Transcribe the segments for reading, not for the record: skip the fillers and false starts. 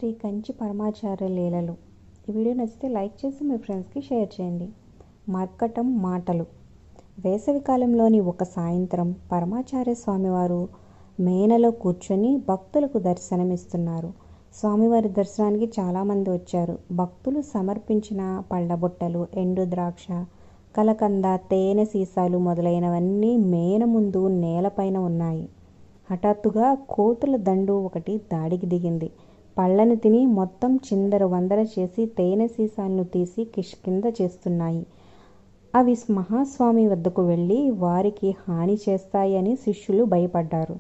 శ్రీ కంచి పరమాచార్య లీలలు. ఈ వీడియో నచ్చితే లైక్ చేసి మీ ఫ్రెండ్స్కి షేర్ చేయండి. మర్కటం మాటలు. వేసవికాలంలోని ఒక సాయంత్రం పరమాచార్య స్వామివారు మేనలో కూర్చొని భక్తులకు దర్శనమిస్తున్నారు. స్వామివారి దర్శనానికి చాలామంది వచ్చారు. భక్తులు సమర్పించిన పళ్ళబొట్టలు, ఎండు ద్రాక్ష, కలకంద, తేనె సీసాలు మొదలైనవన్నీ మేన ముందు నేలపైన ఉన్నాయి. హఠాత్తుగా కోతుల దండు ఒకటి దాడికి దిగింది. పళ్ళని తిని మొత్తం చిందర వందర చేసి తేనె సీసాలను తీసి కిష్కింద చేస్తున్నాయి. అవి మహాస్వామి వద్దకు వెళ్ళి వారికి హాని చేస్తాయని శిష్యులు భయపడ్డారు.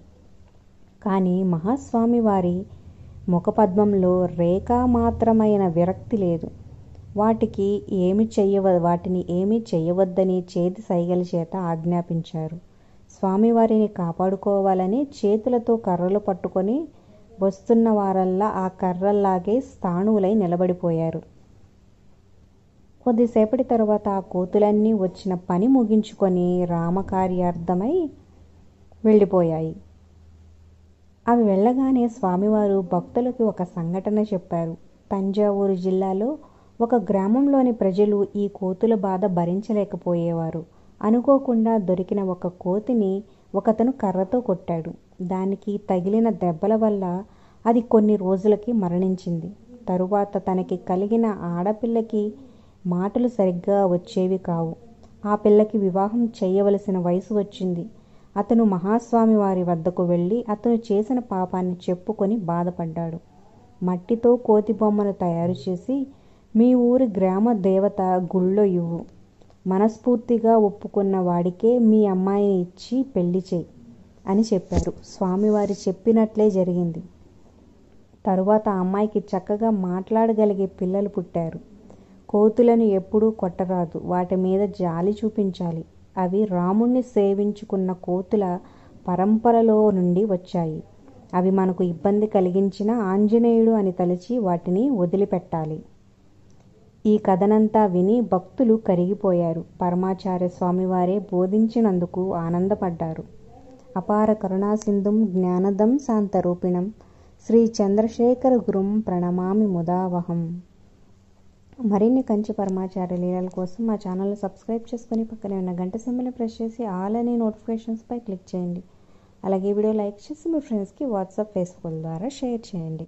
కానీ మహాస్వామి వారి ముఖపద్మంలో రేఖామాత్రమైన విరక్తి లేదు. వాటిని ఏమి చెయ్యవద్దని చేతి సైగల చేత ఆజ్ఞాపించారు. స్వామివారిని కాపాడుకోవాలని చేతులతో కర్రలు పట్టుకొని వస్తున్న వారల్లా ఆ కర్రల్లాగే స్థాణువులై నిలబడిపోయారు. కొద్దిసేపటి తరువాత ఆ కోతులన్నీ వచ్చిన పని ముగించుకొని రామకార్యార్థమై వెళ్ళిపోయాయి. అవి వెళ్ళగానే స్వామివారు భక్తులకి ఒక సంఘటన చెప్పారు. తంజావూరు జిల్లాలో ఒక గ్రామంలోని ప్రజలు ఈ కోతుల బాధ భరించలేకపోయేవారు. అనుకోకుండా దొరికిన ఒక కోతిని ఒకతను కర్రతో కొట్టాడు. దానికి తగిలిన దెబ్బల వల్ల అది కొన్ని రోజులకి మరణించింది. తరువాత తనకి కలిగిన ఆడపిల్లకి మాటలు సరిగ్గా వచ్చేవి కావు. ఆ పిల్లకి వివాహం చేయవలసిన వయసు వచ్చింది. అతను మహాస్వామి వారి వద్దకు వెళ్ళి అతను చేసిన పాపాన్ని చెప్పుకొని బాధపడ్డాడు. మట్టితో కోతి బొమ్మను తయారు చేసి మీ ఊరి గ్రామ దేవత గుళ్ళో ఇవ్వు. మనస్ఫూర్తిగా ఒప్పుకున్న వాడికే మీ అమ్మాయిని ఇచ్చి పెళ్లి చేయి అని చెప్పారు. స్వామివారి చెప్పినట్లే జరిగింది. తరువాత ఆ అమ్మాయికి చక్కగా మాట్లాడగలిగే పిల్లలు పుట్టారు. కోతులను ఎప్పుడూ కొట్టరాదు, వాటి మీద జాలి చూపించాలి. అవి రాముణ్ణి సేవించుకున్న కోతుల పరంపరలో నుండి వచ్చాయి. అవి మనకు ఇబ్బంది కలిగించిన ఆంజనేయుడు అని తలచి వాటిని వదిలిపెట్టాలి. ఈ కథనంతా విని భక్తులు కరిగిపోయారు. పరమాచార్య స్వామివారే బోధించినందుకు ఆనందపడ్డారు. అపార కరుణాసింధుం జ్ఞానదం శాంతరూపిణం శ్రీ చంద్రశేఖర గురుం ప్రణమామి ముదావహం. మరిన్ని కంచి పరమాచార్య లీలల కోసం మా ఛానల్ని సబ్స్క్రైబ్ చేసుకుని పక్కనే ఉన్న గంట సింబల్ని ప్రెస్ చేసి ఆల్ అనే నోటిఫికేషన్స్పై క్లిక్ చేయండి. అలాగే వీడియో లైక్ చేసి మీ ఫ్రెండ్స్కి వాట్సాప్, ఫేస్బుక్ ద్వారా షేర్ చేయండి.